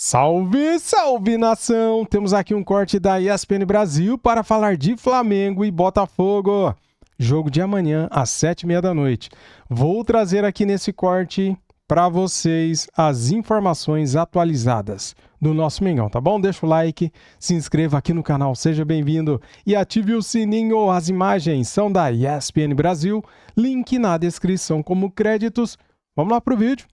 Salve, salve nação! Temos aqui um corte da ESPN Brasil para falar de Flamengo e Botafogo. Jogo de amanhã às 7h30 da noite. Vou trazer aqui nesse corte para vocês as informações atualizadas do nosso Mengão, tá bom? Deixa o like, se inscreva aqui no canal, seja bem-vindo e ative o sininho. As imagens são da ESPN Brasil, link na descrição como créditos. Vamos lá pro vídeo.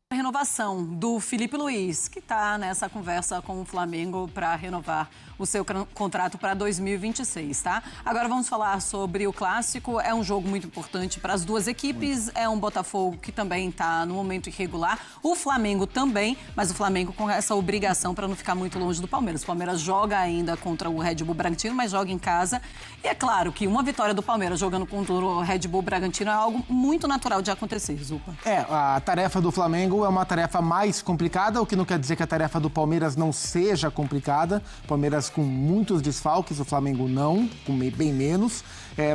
A renovação do Filipe Luís, que está nessa conversa com o Flamengo para renovar o seu contrato para 2026, tá? Agora vamos falar sobre o Clássico. É um jogo muito importante para as duas equipes. É um Botafogo que também está no momento irregular. O Flamengo também, mas o Flamengo com essa obrigação para não ficar muito longe do Palmeiras. O Palmeiras joga ainda contra o Red Bull Bragantino, mas joga em casa. E é claro que uma vitória do Palmeiras jogando contra o Red Bull Bragantino é algo muito natural de acontecer, Zupa. A tarefa do Flamengo é uma tarefa mais complicada, o que não quer dizer que a tarefa do Palmeiras não seja complicada. Palmeiras com muitos desfalques, o Flamengo não, com bem menos.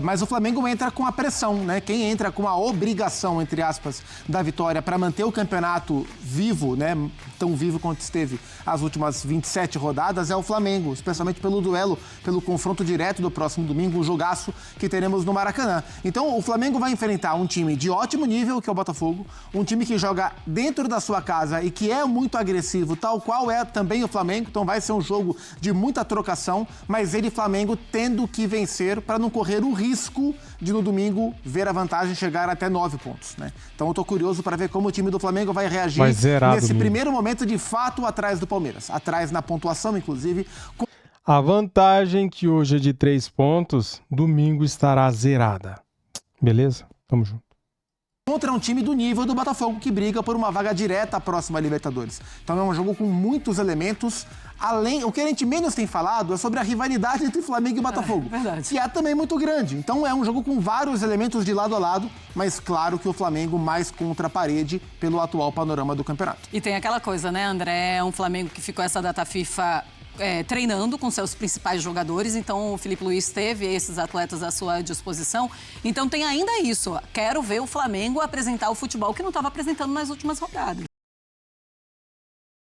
Mas o Flamengo entra com a pressão, né? Quem entra com a obrigação, entre aspas, da vitória para manter o campeonato vivo, né? Tão vivo quanto esteve as últimas 27 rodadas, é o Flamengo, especialmente pelo duelo, pelo confronto direto do próximo domingo, um jogaço que teremos no Maracanã. Então, o Flamengo vai enfrentar um time de ótimo nível, que é o Botafogo, um time que joga dentro da sua casa e que é muito agressivo, tal qual é também o Flamengo. Então, vai ser um jogo de muita trocação, mas ele, Flamengo, tendo que vencer para não correr o risco de, no domingo, ver a vantagem chegar até 9 pontos, né? Então, eu tô curioso para ver como o time do Flamengo vai reagir nesse primeiro momento, de fato, atrás do Palmeiras. Atrás na pontuação, inclusive. A vantagem, que hoje é de 3 pontos, domingo estará zerada. Beleza? Tamo junto. Contra um time do nível do Botafogo, que briga por uma vaga direta à próxima Libertadores. Então é um jogo com muitos elementos. O que a gente menos tem falado é sobre a rivalidade entre Flamengo e Botafogo, que é também muito grande. Então é um jogo com vários elementos de lado a lado, mas claro que o Flamengo mais contra a parede pelo atual panorama do campeonato. E tem aquela coisa, né, André? É um Flamengo que ficou essa data FIFA treinando com seus principais jogadores, então o Filipe Luís teve esses atletas à sua disposição. Então tem ainda isso, quero ver o Flamengo apresentar o futebol que não estava apresentando nas últimas rodadas.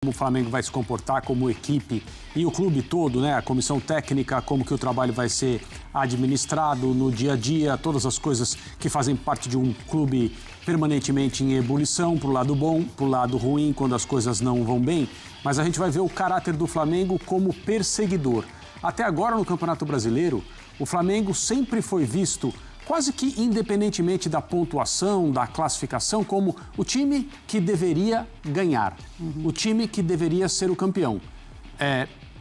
Como o Flamengo vai se comportar como equipe e o clube todo, né? A comissão técnica, como que o trabalho vai ser administrado no dia a dia, todas as coisas que fazem parte de um clube permanentemente em ebulição, pro lado bom, pro lado ruim, quando as coisas não vão bem. Mas a gente vai ver o caráter do Flamengo como perseguidor. Até agora, no Campeonato Brasileiro, o Flamengo sempre foi visto, quase que independentemente da pontuação, da classificação, como o time que deveria ganhar, o time que deveria ser o campeão.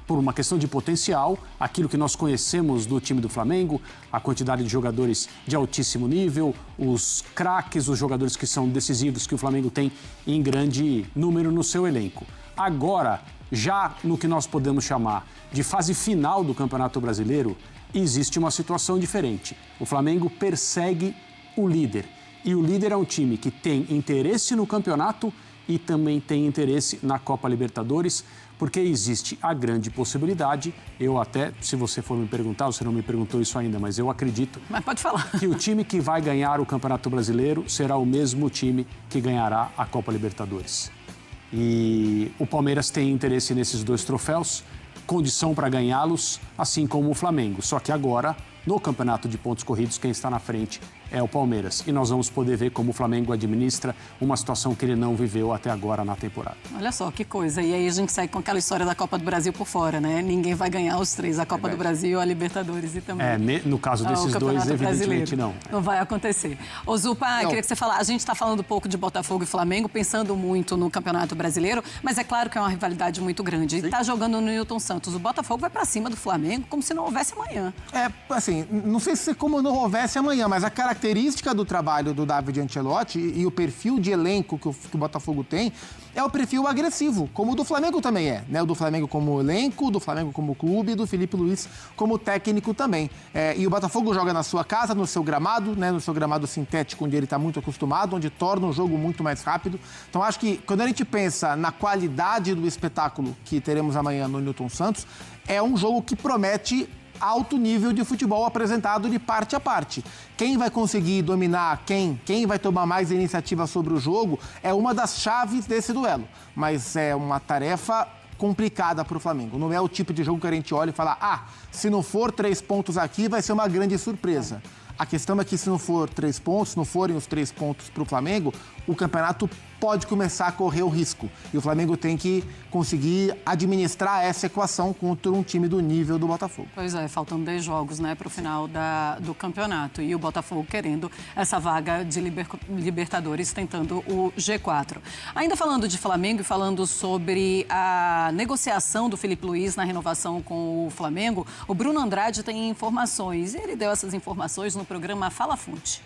Por uma questão de potencial, aquilo que nós conhecemos do time do Flamengo, a quantidade de jogadores de altíssimo nível, os craques, os jogadores que são decisivos que o Flamengo tem em grande número no seu elenco. Agora, já no que nós podemos chamar de fase final do Campeonato Brasileiro, existe uma situação diferente. O Flamengo persegue o líder. E o líder é um time que tem interesse no campeonato e também tem interesse na Copa Libertadores, porque existe a grande possibilidade, eu até, se você for me perguntar, você não me perguntou isso ainda, mas eu acredito. Mas pode falar. Que o time que vai ganhar o Campeonato Brasileiro será o mesmo time que ganhará a Copa Libertadores. E o Palmeiras tem interesse nesses 2 troféus, condição para ganhá-los, assim como o Flamengo. Só que agora, no campeonato de pontos corridos, quem está na frente é o Palmeiras. E nós vamos poder ver como o Flamengo administra uma situação que ele não viveu até agora na temporada. Olha só, que coisa. E aí a gente segue com aquela história da Copa do Brasil por fora, né? Ninguém vai ganhar os 3, a Copa do Brasil, a Libertadores e também... No caso desses 2, evidentemente não. Não vai acontecer. Ô Zupa, queria que você falasse, a gente está falando um pouco de Botafogo e Flamengo, pensando muito no Campeonato Brasileiro, mas é claro que é uma rivalidade muito grande. E tá jogando no Newton Santos. O Botafogo vai para cima do Flamengo como se não houvesse amanhã. Assim, não sei se como não houvesse amanhã, mas a característica do trabalho do David Ancelotti e o perfil de elenco que o Botafogo tem é o perfil agressivo, como o do Flamengo também é, né? O do Flamengo como elenco, do Flamengo como clube e do Filipe Luís como técnico também. E o Botafogo joga na sua casa, no seu gramado, né? No seu gramado sintético, onde ele está muito acostumado, onde torna o jogo muito mais rápido. Então, acho que quando a gente pensa na qualidade do espetáculo que teremos amanhã no Newton Santos, é um jogo que promete alto nível de futebol apresentado de parte a parte. Quem vai conseguir dominar quem vai tomar mais iniciativa sobre o jogo é uma das chaves desse duelo. Mas é uma tarefa complicada para o Flamengo. Não é o tipo de jogo que a gente olha e fala, se não for 3 pontos aqui, vai ser uma grande surpresa. A questão é que se não for 3 pontos, se não forem os 3 pontos para o Flamengo, o campeonato pode começar a correr o risco. E o Flamengo tem que conseguir administrar essa equação contra um time do nível do Botafogo. Pois é, faltando 10 jogos, né, para o final do campeonato. E o Botafogo querendo essa vaga de Libertadores, tentando o G4. Ainda falando de Flamengo e falando sobre a negociação do Filipe Luís na renovação com o Flamengo, o Bruno Andrade tem informações. E ele deu essas informações no programa Fala Fonte.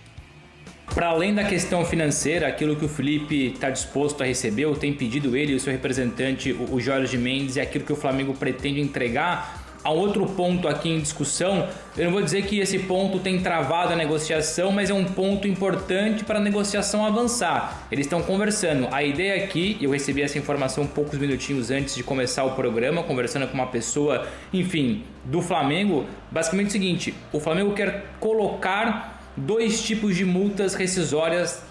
Para além da questão financeira, aquilo que o Felipe está disposto a receber, ou tem pedido ele e o seu representante, o Jorge Mendes, é aquilo que o Flamengo pretende entregar. Há um outro ponto aqui em discussão. Eu não vou dizer que esse ponto tem travado a negociação, mas é um ponto importante para a negociação avançar. Eles estão conversando. A ideia aqui, eu recebi essa informação poucos minutinhos antes de começar o programa, conversando com uma pessoa, enfim, do Flamengo. Basicamente é o seguinte, o Flamengo quer colocar 2 tipos de multas rescisórias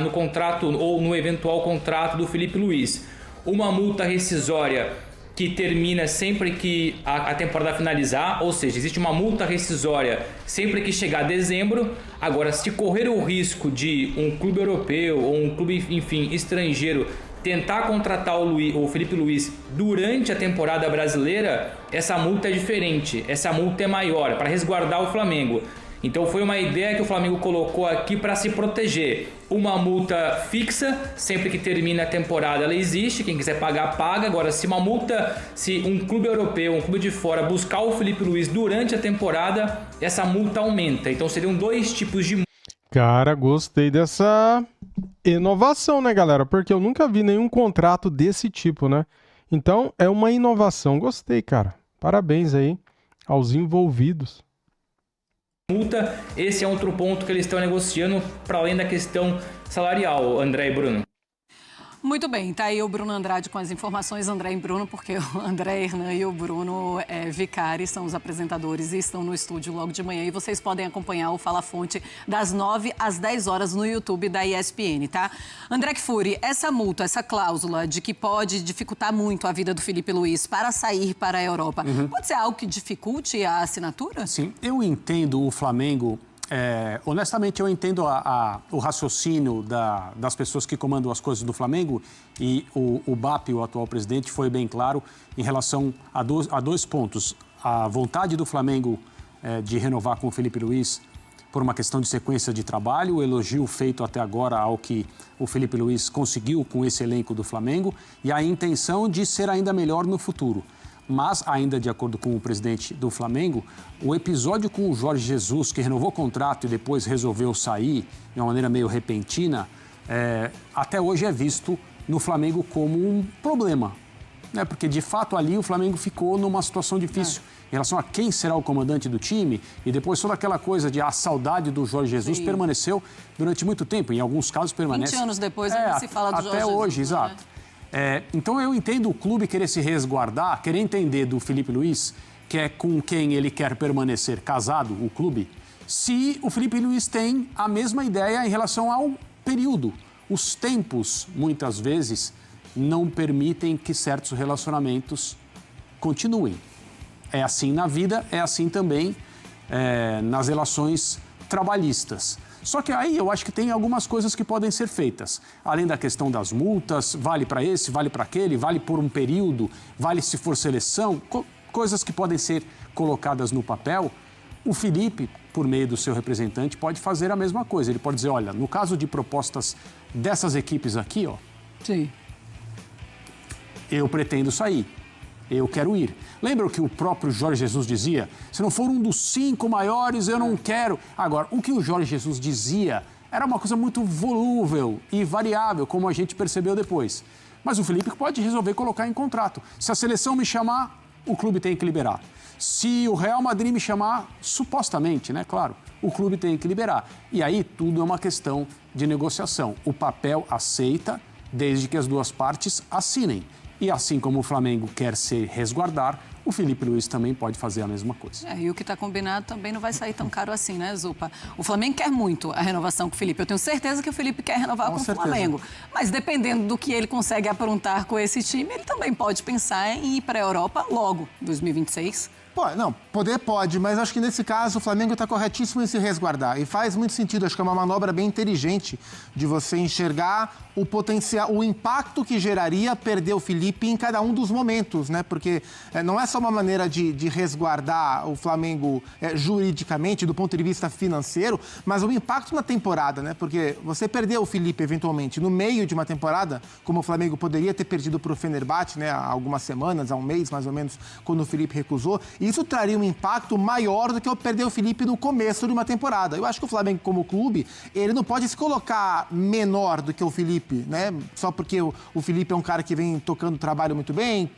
no contrato ou no eventual contrato do Filipe Luís. Uma multa rescisória que termina sempre que a temporada finalizar, ou seja, existe uma multa rescisória sempre que chegar dezembro. Agora, se correr o risco de um clube europeu ou um clube, enfim, estrangeiro tentar contratar o Filipe Luís durante a temporada brasileira, essa multa é diferente, essa multa é maior, para resguardar o Flamengo. Então foi uma ideia que o Flamengo colocou aqui para se proteger. Uma multa fixa, sempre que termina a temporada ela existe, quem quiser pagar, paga. Agora, se um clube europeu, um clube de fora buscar o Filipe Luís durante a temporada, essa multa aumenta. Então seriam 2 tipos de multa. Cara, gostei dessa inovação, né, galera? Porque eu nunca vi nenhum contrato desse tipo, né? Então é uma inovação. Gostei, cara. Parabéns aí aos envolvidos. Multa, esse é outro ponto que eles estão negociando para além da questão salarial, André e Bruno. Muito bem, tá aí o Bruno Andrade com as informações, André e Bruno, porque o André Hernan e o Bruno Vicari são os apresentadores e estão no estúdio logo de manhã. E vocês podem acompanhar o Fala Fonte das 9 às 10 horas no YouTube da ESPN, tá? André Kfouri, essa multa, essa cláusula de que pode dificultar muito a vida do Filipe Luís para sair para a Europa, pode ser algo que dificulte a assinatura? Sim, eu entendo o Flamengo. Honestamente, eu entendo o raciocínio das pessoas que comandam as coisas do Flamengo, e o BAP, o atual presidente, foi bem claro em relação a 2 pontos. A vontade do Flamengo de renovar com o Filipe Luís por uma questão de sequência de trabalho, o elogio feito até agora ao que o Filipe Luís conseguiu com esse elenco do Flamengo e a intenção de ser ainda melhor no futuro. Mas, ainda de acordo com o presidente do Flamengo, o episódio com o Jorge Jesus, que renovou o contrato e depois resolveu sair de uma maneira meio repentina, até hoje é visto no Flamengo como um problema. Né? Porque, de fato, ali o Flamengo ficou numa situação difícil em relação a quem será o comandante do time. E depois toda aquela coisa de a saudade do Jorge Jesus permaneceu durante muito tempo. Em alguns casos permanece. 20 anos depois ainda se fala do Jorge Jesus. Até hoje, exato. Então eu entendo o clube querer se resguardar, querer entender do Filipe Luís, que é com quem ele quer permanecer casado, o clube, se o Filipe Luís tem a mesma ideia em relação ao período. Os tempos, muitas vezes, não permitem que certos relacionamentos continuem. É assim na vida, é assim também nas relações trabalhistas. Só que aí eu acho que tem algumas coisas que podem ser feitas. Além da questão das multas, vale para esse, vale para aquele, vale por um período, vale se for seleção, coisas que podem ser colocadas no papel. O Felipe, por meio do seu representante, pode fazer a mesma coisa. Ele pode dizer, olha, no caso de propostas dessas equipes aqui, Sim. Eu pretendo sair. Eu quero ir. Lembra o que o próprio Jorge Jesus dizia? Se não for um dos 5 maiores, eu não quero. Agora, o que o Jorge Jesus dizia era uma coisa muito volúvel e variável, como a gente percebeu depois. Mas o Felipe pode resolver colocar em contrato. Se a seleção me chamar, o clube tem que liberar. Se o Real Madrid me chamar, supostamente, né? Claro, o clube tem que liberar. E aí tudo é uma questão de negociação. O papel aceita, desde que as duas partes assinem. E assim como o Flamengo quer se resguardar, o Felipe Luiz também pode fazer a mesma coisa. E o que está combinado também não vai sair tão caro assim, né, Zupa? O Flamengo quer muito a renovação com o Felipe. Eu tenho certeza que o Felipe quer renovar com o Flamengo. Mas dependendo do que ele consegue aprontar com esse time, ele também pode pensar em ir para a Europa logo, 2026. Poder pode, mas acho que nesse caso o Flamengo está corretíssimo em se resguardar. E faz muito sentido, acho que é uma manobra bem inteligente de você enxergar o potencial, o impacto que geraria perder o Felipe em cada um dos momentos, né? Porque não é só uma maneira de resguardar o Flamengo juridicamente, do ponto de vista financeiro, mas o impacto na temporada, né? Porque você perder o Felipe, eventualmente, no meio de uma temporada, como o Flamengo poderia ter perdido para o Fenerbahçe, né? Há algumas semanas, há um mês, mais ou menos, quando o Felipe recusou, isso traria um impacto maior do que eu perder o Felipe no começo de uma temporada. Eu acho que o Flamengo, como clube, ele não pode se colocar menor do que o Felipe, né? Só porque o Felipe é um cara que vem tocando o trabalho muito bem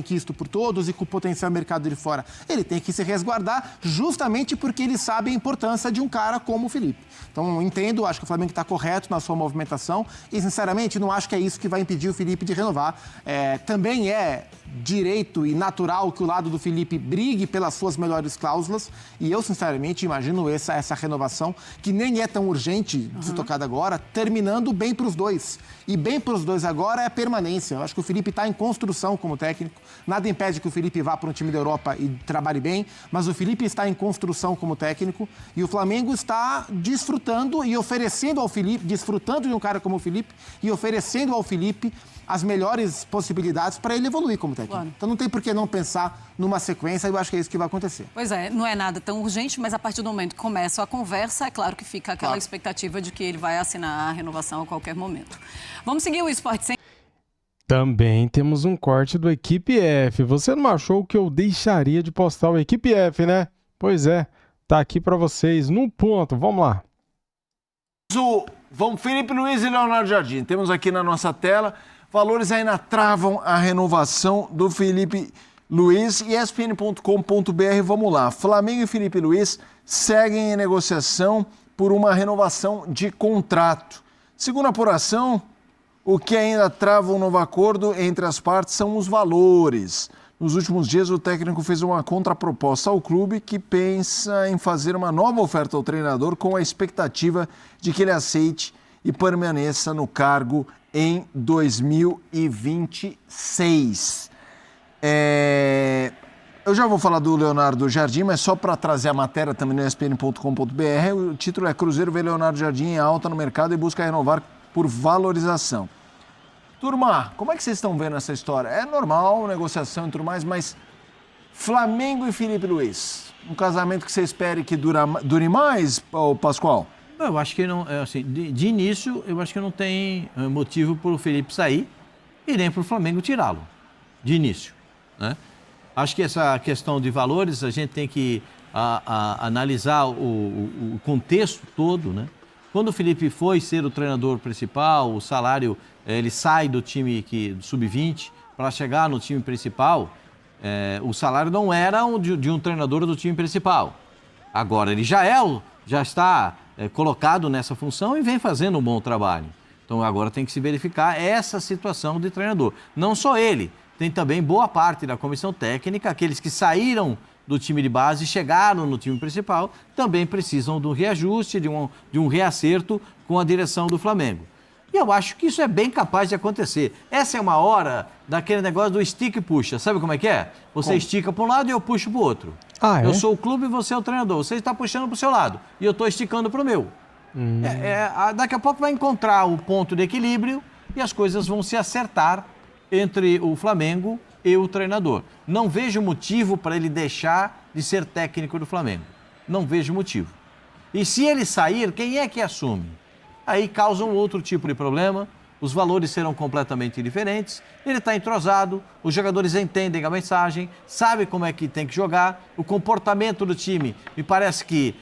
quisto por todos e com potencial mercado de fora. Ele tem que se resguardar justamente porque ele sabe a importância de um cara como o Felipe. Então, entendo, acho que o Flamengo está correto na sua movimentação e, sinceramente, não acho que é isso que vai impedir o Felipe de renovar. Também é direito e natural que o lado do Felipe brigue pelas suas melhores cláusulas e eu, sinceramente, imagino essa renovação, que nem é tão urgente de ser tocada agora, terminando bem para os dois. E bem para os dois agora é a permanência. Eu acho que o Felipe está em construção como técnico. Nada impede que o Felipe vá para um time da Europa e trabalhe bem, mas o Felipe está em construção como técnico e o Flamengo está desfrutando e oferecendo ao Felipe, desfrutando de um cara como o Felipe e oferecendo ao Felipe as melhores possibilidades para ele evoluir como técnico. Claro. Então não tem por que não pensar numa sequência, eu acho que é isso que vai acontecer. Pois é, não é nada tão urgente, mas a partir do momento que começa a conversa, é claro que fica aquela expectativa de que ele vai assinar a renovação a qualquer momento. Vamos seguir o Esporte Sem... Também temos um corte do Equipe F. Você não achou que eu deixaria de postar o Equipe F, né? Pois é, tá aqui para vocês no ponto. Vamos lá. Vamos, Felipe Luiz e Leonardo Jardim. Temos aqui na nossa tela. Valores ainda travam a renovação do Felipe Luiz. ESPN.com.br, vamos lá. Flamengo e Felipe Luiz seguem em negociação por uma renovação de contrato. Segundo a apuração, o que ainda trava um novo acordo entre as partes são os valores. Nos últimos dias, o técnico fez uma contraproposta ao clube que pensa em fazer uma nova oferta ao treinador com a expectativa de que ele aceite e permaneça no cargo em 2026. Eu já vou falar do Leonardo Jardim, mas só para trazer a matéria também no ESPN.com.br, o título é Cruzeiro vê Leonardo Jardim em alta no mercado e busca renovar por valorização. Turma, como é que vocês estão vendo essa história? É normal, negociação e tudo mais, mas Flamengo e Felipe Luiz, um casamento que você espere que dure mais, Pascoal? Eu acho que não, assim, de início, eu acho que não tem motivo para o Felipe sair e nem para o Flamengo tirá-lo, de início, né? Acho que essa questão de valores, a gente tem que analisar o contexto todo, né? Quando o Felipe foi ser o treinador principal, o salário, ele sai do time do sub-20 para chegar no time principal, o salário não era de um treinador do time principal. Agora, ele já está colocado nessa função e vem fazendo um bom trabalho. Então, agora tem que se verificar essa situação de treinador. Não só ele, tem também boa parte da comissão técnica, aqueles que saíram do time de base e chegaram no time principal, também precisam de um reajuste, de um reacerto com a direção do Flamengo. E eu acho que isso é bem capaz de acontecer. Essa é uma hora daquele negócio do estica e puxa. Sabe como é que é? Você estica para um lado e eu puxo para o outro. Eu sou o clube e você é o treinador. Você está puxando para o seu lado e eu estou esticando para o meu. Daqui a pouco vai encontrar o ponto de equilíbrio e as coisas vão se acertar entre o Flamengo e o treinador. Não vejo motivo para ele deixar de ser técnico do Flamengo. Não vejo motivo. E se ele sair, quem é que assume? Aí causa um outro tipo de problema, os valores serão completamente diferentes, ele está entrosado, os jogadores entendem a mensagem, sabem como é que tem que jogar, o comportamento do time, me parece que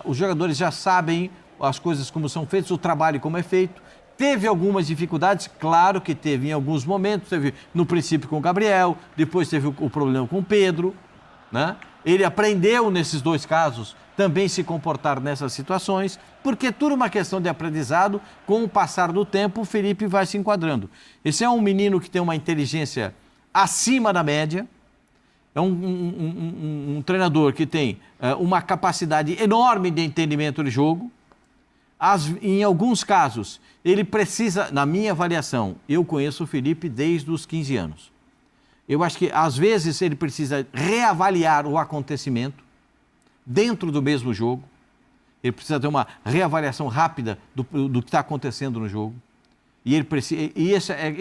os jogadores já sabem as coisas como são feitas, o trabalho como é feito. Teve algumas dificuldades, claro que teve em alguns momentos, teve no princípio com o Gabriel, depois teve o problema com o Pedro, né? Ele aprendeu nesses dois casos também se comportar nessas situações, porque tudo uma questão de aprendizado, com o passar do tempo o Felipe vai se enquadrando. Esse é um menino que tem uma inteligência acima da média, é um treinador que tem uma capacidade enorme de entendimento de jogo. Em alguns casos, ele precisa, na minha avaliação, eu conheço o Felipe desde os 15 anos. Eu acho que, às vezes, ele precisa reavaliar o acontecimento dentro do mesmo jogo. Ele precisa ter uma reavaliação rápida do que está acontecendo no jogo. E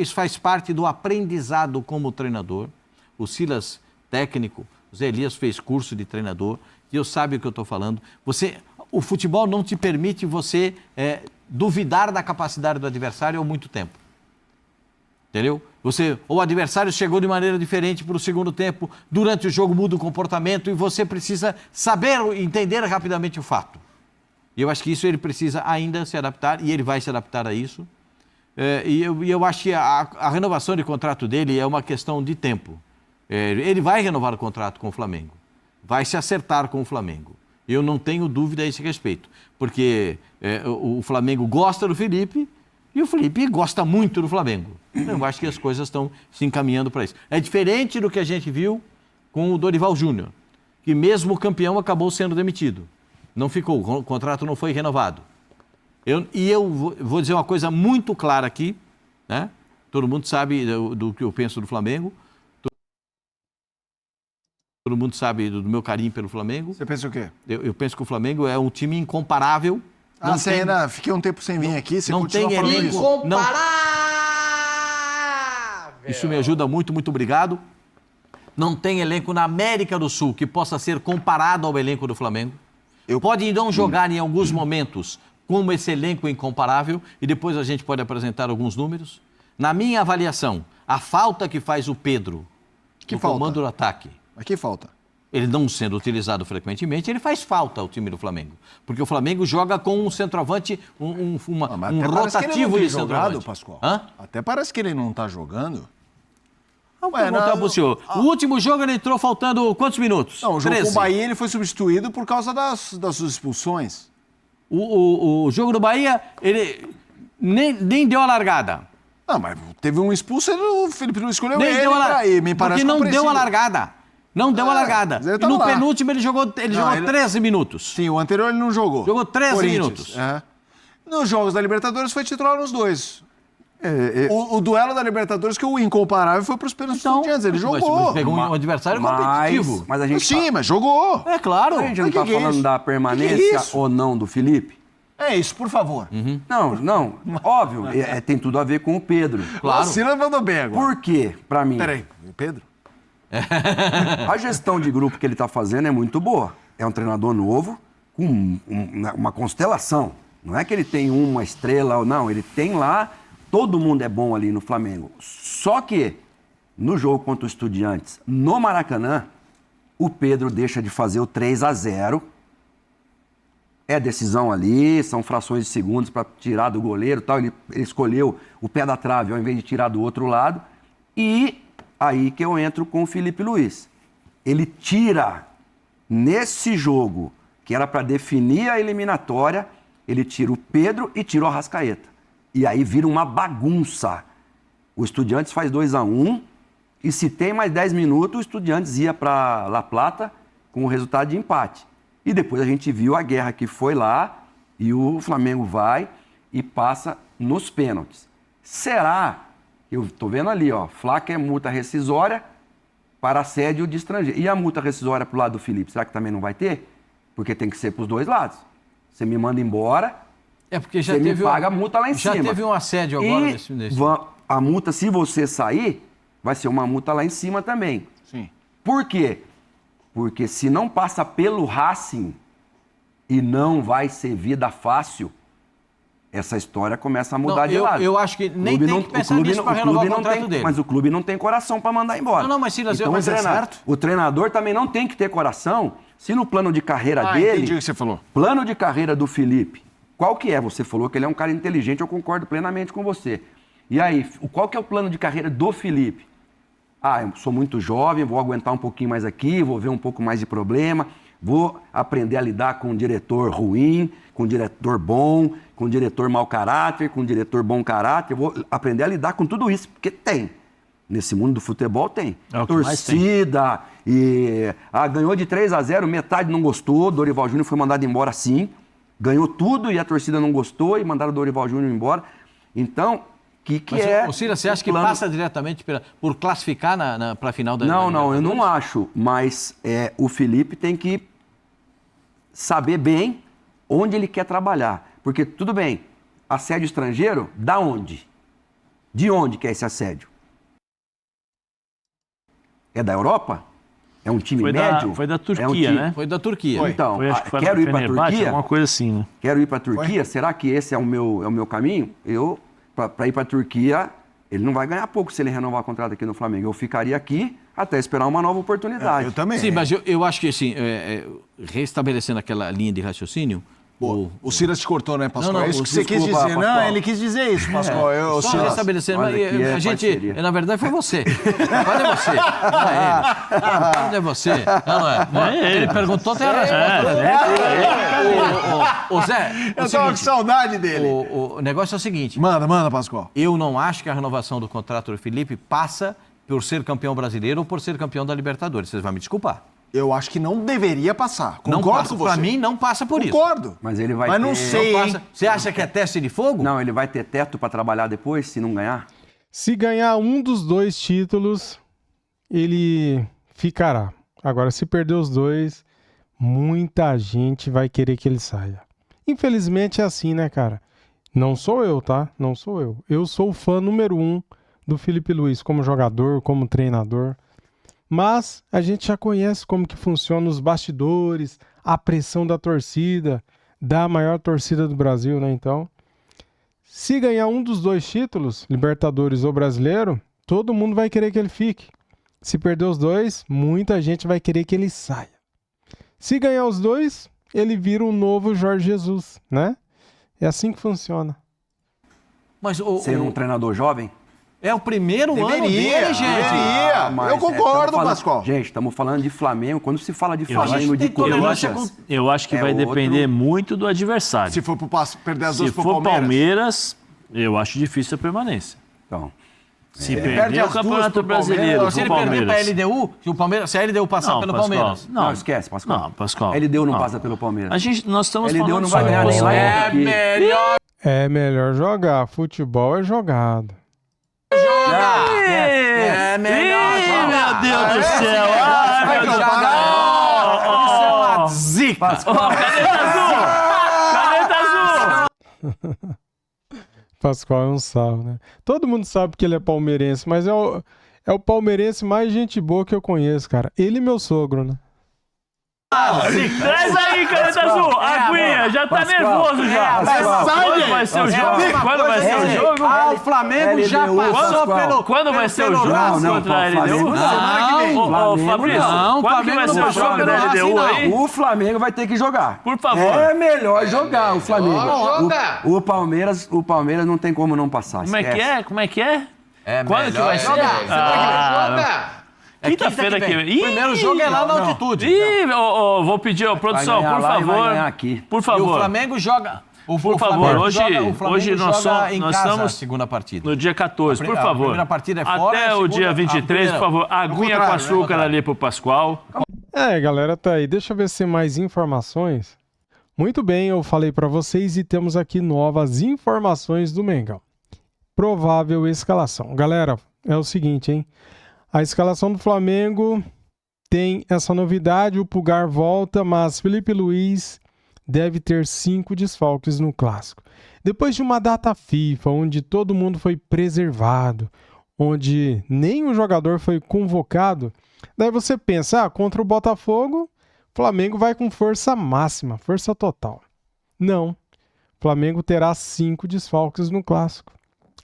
isso faz parte do aprendizado como treinador. O Silas, técnico, o Zé Elias fez curso de treinador, e eu sabe o que eu estou falando. O futebol não te permite você duvidar da capacidade do adversário há muito tempo. Entendeu? O adversário chegou de maneira diferente para o segundo tempo, durante o jogo muda o comportamento e você precisa saber, entender rapidamente o fato. E eu acho que isso ele precisa ainda se adaptar, e ele vai se adaptar a isso. E eu acho que a renovação de contrato dele é uma questão de tempo. Ele vai renovar o contrato com o Flamengo, vai se acertar com o Flamengo. Eu não tenho dúvida a esse respeito, porque o Flamengo gosta do Felipe e o Felipe gosta muito do Flamengo. Eu acho que as coisas estão se encaminhando para isso. É diferente do que a gente viu com o Dorival Júnior, que mesmo campeão acabou sendo demitido. Não ficou, o contrato não foi renovado. Eu vou dizer uma coisa muito clara aqui, né? Todo mundo sabe do que eu penso do Flamengo. Todo mundo sabe do meu carinho pelo Flamengo. Você pensa o quê? Eu penso que o Flamengo é um time incomparável. Você ainda fiquei um tempo sem vir aqui, você não continua tem falando elenco. isso. Incomparável! Isso me ajuda muito, muito obrigado. Não tem elenco na América do Sul que possa ser comparado ao elenco do Flamengo. Pode não jogar em alguns momentos como esse elenco incomparável, e depois a gente pode apresentar alguns números. Na minha avaliação, a falta que faz o Pedro no comando do ataque. Mas que falta? Ele não sendo utilizado frequentemente, ele faz falta ao time do Flamengo. Porque o Flamengo joga com um centroavante, um rotativo de centroavante. Pascoal. Hã? Até parece que ele não está jogando. Vamos perguntar pro senhor. O último jogo ele entrou faltando quantos minutos? Não, o jogo 13. com o Bahia ele foi substituído por causa das suas expulsões. O jogo do Bahia, ele nem deu a largada. Não, mas teve um expulso e o Felipe não escolheu Nem ele deu pra ir. Me parece porque não deu a largada. Não deu a largada. mas ele E tava no lá. penúltimo ele jogou 13 minutos. Sim, o anterior ele não jogou. Jogou 13 Corinthians. minutos. Nos jogos da Libertadores foi titular nos dois. O duelo da Libertadores, que o incomparável foi para os pênaltis Estudiantes. Ele jogou. Mas pegou um adversário competitivo. Mas a gente Sim, mas jogou. É claro. A gente não Mas está que é falando isso? da Que permanência isso? ou não do Felipe? É isso, por favor. Não, óbvio, tem tudo a ver com o Pedro. Claro. O Silas mandou bem agora. Por quê, pra mim? Peraí, Pedro? A gestão de grupo que ele está fazendo é muito boa. É um treinador novo, com uma constelação. Não é que ele tem uma estrela ou não, ele tem lá, todo mundo é bom ali no Flamengo. Só que, no jogo contra o Estudiantes, no Maracanã, o Pedro deixa de fazer o 3-0. É decisão ali, são frações de segundos para tirar do goleiro e tal. Ele escolheu o pé da trave ao invés de tirar do outro lado. E aí que eu entro com o Felipe Luiz. Ele tira, nesse jogo, que era para definir a eliminatória, ele tira o Pedro e tira o Arrascaeta. E aí vira uma bagunça. O Estudiantes faz 2-1 e se tem mais 10 minutos, o Estudiantes ia para La Plata com o resultado de empate. E depois a gente viu a guerra que foi lá e o Flamengo vai e passa nos pênaltis. Será? Eu estou vendo ali, ó, Flaca é multa rescisória para assédio de estrangeiro. E a multa rescisória para o lado do Felipe, será que também não vai ter? Porque tem que ser para os dois lados. Você me manda embora, porque já você teve me paga a multa lá em cima. Já teve um assédio agora nesse. A multa, se você sair, vai ser uma multa lá em cima também. Sim. Por quê? Porque se não passa pelo Racing e não vai ser vida fácil, essa história começa a mudar de lado. Eu acho que nem tem que pensar nisso para renovar o contrato dele. Mas o clube não tem coração para mandar embora. Não, mas Silas, então, mas é certo. O treinador também não tem que ter coração. Se no plano de carreira dele... entendi o que você falou. Plano de carreira do Felipe, qual que é? Você falou que ele é um cara inteligente, eu concordo plenamente com você. E aí, qual que é o plano de carreira do Felipe? Eu sou muito jovem, vou aguentar um pouquinho mais aqui, vou ver um pouco mais de problema, vou aprender a lidar com um diretor ruim, com um diretor bom, com um diretor mau caráter, com um diretor bom caráter, vou aprender a lidar com tudo isso, porque tem. Nesse mundo do futebol tem. É o que mais tem. Torcida, ganhou de 3-0, metade não gostou, Dorival Júnior foi mandado embora sim, ganhou tudo e a torcida não gostou e mandaram o Dorival Júnior embora. Então, O Cira, você acha que passa diretamente por classificar para a final da Não, eu não acho, mas o Felipe tem que saber bem onde ele quer trabalhar. Porque, tudo bem, assédio estrangeiro, da onde? De onde que é esse assédio? É da Europa? É um time médio? Foi da Turquia, né? Foi da Turquia. Então, foi quero ir para a Turquia? Alguma coisa assim, né? Quero ir para a Turquia? Será que esse é o meu caminho? Para ir para a Turquia, ele não vai ganhar pouco se ele renovar o contrato aqui no Flamengo. Eu ficaria aqui até esperar uma nova oportunidade. Eu também. Sim, mas eu acho que, assim, restabelecendo aquela linha de raciocínio... O Silas te cortou, né, Pascoal? Não, é isso que você quis dizer. Pascoal. Não, ele quis dizer isso, Pascoal. Só restabelecendo, mas Olha, a gente, parceria. na verdade, foi você. Pode é você, não é ele. Pode é você, não é? Ele perguntou, tem a resposta. Ô Zé, Eu tava com saudade dele. o negócio é o seguinte. Manda, Pascoal. Eu não acho que a renovação do contrato do Felipe passa por ser campeão brasileiro ou por ser campeão da Libertadores. Vocês vão me desculpar. Eu acho que não deveria passar. Não Concordo passa, com você. pra mim, não passa por isso. Concordo. Mas ele vai Mas ter... não sei, Não hein? passa. Você acha que é teste de fogo? Não, ele vai ter teto para trabalhar depois, se não ganhar? Se ganhar um dos 2 títulos, ele ficará. Agora, se perder os 2, muita gente vai querer que ele saia. Infelizmente é assim, né, cara? Não sou eu, tá? Não sou eu. Eu sou o fã número 1 do Felipe Luiz, como jogador, como treinador. Mas a gente já conhece como que funciona os bastidores, a pressão da torcida, da maior torcida do Brasil, né? Então, se ganhar um dos 2 títulos, Libertadores ou Brasileiro, todo mundo vai querer que ele fique. Se perder os 2, muita gente vai querer que ele saia. Se ganhar os 2, ele vira um novo Jorge Jesus, né? É assim que funciona. Mas Ser um treinador jovem? é o primeiro ano dele, gente. Deveria. Eu concordo, Pascoal. Gente, estamos falando de Flamengo. Quando se fala de Flamengo, de Corinthians... Eu acho que vai depender muito do adversário. Se for perder as Se duas pro for Palmeiras. Palmeiras, eu acho difícil a permanência. Então, Se perde perder o as duas Campeonato pro Brasileiro Se pro ele perder pra Palmeiras... LDU, se a LDU passar pelo Pascoal, Palmeiras. não, esquece, Pascoal. Não, Pascoal. LDU não não. passa pelo Palmeiras. Nós estamos LDU falando não vai só ganhar nem disso. lá. É melhor jogar. Futebol é jogado. É melhor Ih, meu Deus do céu! Vai Meu Deus! jogar. Isso é uma zica. Caneta azul! Pascoal é um sal, né? Todo mundo sabe que ele é palmeirense, mas é o palmeirense mais gente boa que eu conheço, cara. Ele e meu sogro, né? Traz aí, caneta azul! Aguinha, já tá nervoso já! Quando vai ser o jogo? Quando vai ser o jogo? O Flamengo já passou pelo... Quando vai ser o jogo contra a LDU? Ô, Fabrício, quando que vai ser o jogo da LDU aí? O Flamengo vai ter que jogar. Por favor. É melhor jogar o Flamengo. O Palmeiras não tem como não passar. Como é que é? Como é que é? Quando que vai ser? Quinta-feira que vem. O primeiro jogo é lá na altitude. Ih, vou pedir, produção, por favor. Por E o favor. Flamengo joga... Por favor, hoje nós estamos segunda partida. no dia 14, por favor. A primeira partida é fora, Até o dia 23, por favor, aguinha com açúcar ali pro Pascoal. Galera, tá aí. Deixa eu ver se tem mais informações. Muito bem, eu falei pra vocês e temos aqui novas informações do Mengão. Provável escalação. Galera, é o seguinte, hein? A escalação do Flamengo tem essa novidade, o Pulgar volta, mas Felipe Luiz deve ter 5 desfalques no Clássico. Depois de uma data FIFA, onde todo mundo foi preservado, onde nenhum jogador foi convocado, daí você pensa, contra o Botafogo, o Flamengo vai com força máxima, força total. Não, o Flamengo terá 5 desfalques no Clássico.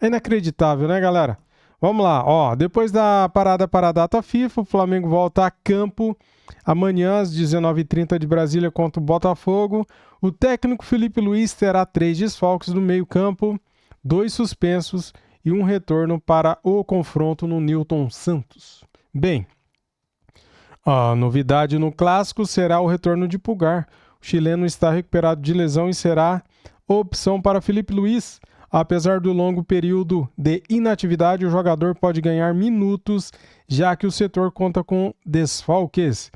É inacreditável, né, galera? Vamos lá, depois da parada para a data FIFA, o Flamengo volta a campo amanhã às 19h30 de Brasília contra o Botafogo. O técnico Felipe Luiz terá 3 desfalques no meio-campo, 2 suspensos e um retorno para o confronto no Newton Santos. Bem, a novidade no Clássico será o retorno de Pulgar. O chileno está recuperado de lesão e será opção para Felipe Luiz. Apesar do longo período de inatividade, o jogador pode ganhar minutos, já que o setor conta com desfalques.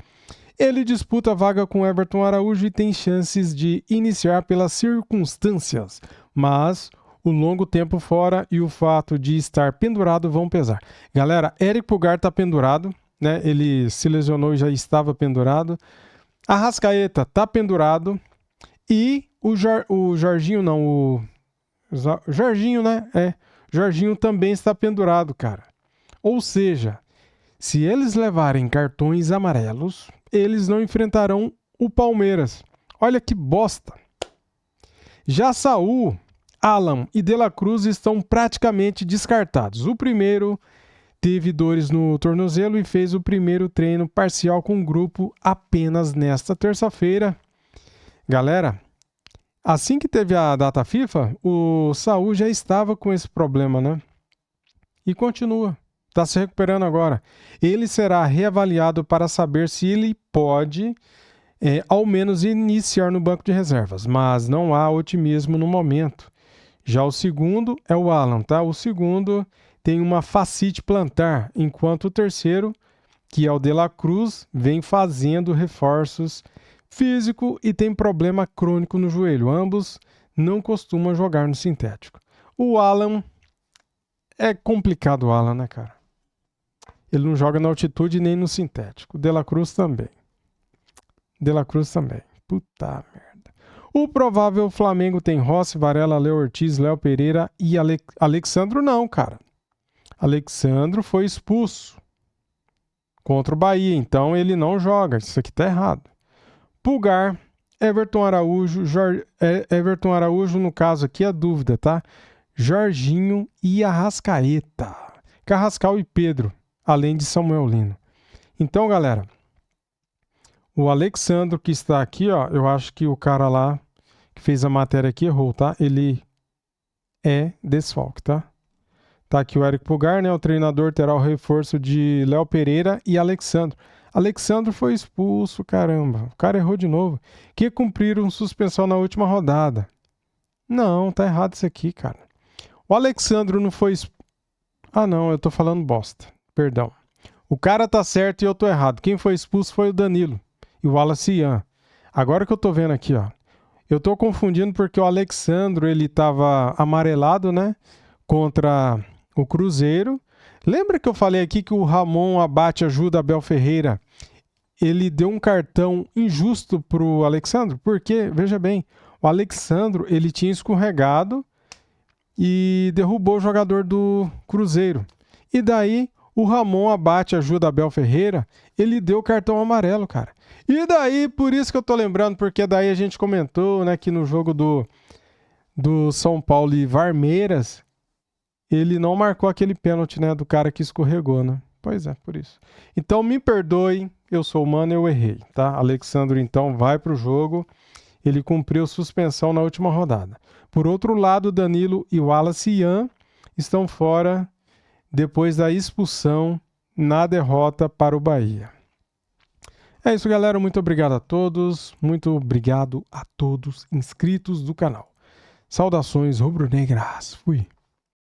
Ele disputa a vaga com Everton Araújo e tem chances de iniciar pelas circunstâncias, mas o longo tempo fora e o fato de estar pendurado vão pesar. Galera, Eric Pulgar está pendurado, né? Ele se lesionou e já estava pendurado. Arrascaeta está pendurado e o Jorginho, né? Jorginho também está pendurado, cara. Ou seja, se eles levarem cartões amarelos, eles não enfrentarão o Palmeiras. Olha que bosta. Já Saul, Alan e De La Cruz estão praticamente descartados. O primeiro teve dores no tornozelo e fez o primeiro treino parcial com o grupo apenas nesta terça-feira. Galera, assim que teve a data FIFA, o Saul já estava com esse problema, né? E continua. Está se recuperando agora. Ele será reavaliado para saber se ele pode, ao menos, iniciar no banco de reservas. Mas não há otimismo no momento. Já o segundo é o Alan, tá? O segundo tem uma fascite plantar, enquanto o terceiro, que é o De La Cruz, vem fazendo reforços físico e tem problema crônico no joelho. Ambos não costumam jogar no sintético. O Alan, é complicado o Alan, né, cara? Ele não joga na altitude nem no sintético. De La Cruz também. Puta merda. O provável Flamengo tem Rossi, Varela, Léo Ortiz, Léo Pereira e Alexandro não, cara. Alexandro foi expulso contra o Bahia, então ele não joga. Isso aqui tá errado. Pulgar, Everton Araújo, no caso aqui é a dúvida, tá? Jorginho e Arrascaeta. Carrascal e Pedro, além de Samuel Lino. Então, galera, o Alexandro que está aqui, ó, eu acho que o cara lá que fez a matéria aqui errou, tá? Ele é desfalque, tá? Tá aqui o Eric Pulgar, né? O treinador terá o reforço de Léo Pereira e Alexandro. Alexandro foi expulso, caramba. O cara errou de novo. Que cumpriram suspensão na última rodada. Não, tá errado isso aqui, cara. O Alexandro não foi expulso. Ah, não, eu tô falando bosta. Perdão. O cara tá certo e eu tô errado. Quem foi expulso foi o Danilo e o Wallace Ian. Agora que eu tô vendo aqui, ó. Eu tô confundindo porque o Alexandro, ele tava amarelado, né? Contra o Cruzeiro. Lembra que eu falei aqui que o Ramon Abate ajuda Abel Ferreira? Ele deu um cartão injusto pro Alexandro? Porque, veja bem, o Alexandro, ele tinha escorregado e derrubou o jogador do Cruzeiro. E daí, o Ramon Abate ajuda Abel Ferreira, ele deu o cartão amarelo, cara. E daí, por isso que eu tô lembrando, porque daí a gente comentou, né, que no jogo do São Paulo e Varmeiras, ele não marcou aquele pênalti, né, do cara que escorregou, né? Pois é, por isso. Então, me perdoem, eu sou humano, eu errei, tá? Alexandro, então, vai pro jogo. Ele cumpriu suspensão na última rodada. Por outro lado, Danilo e Wallace Ian estão fora depois da expulsão na derrota para o Bahia. É isso, galera. Muito obrigado a todos. Muito obrigado a todos inscritos do canal. Saudações rubro-negras. Fui.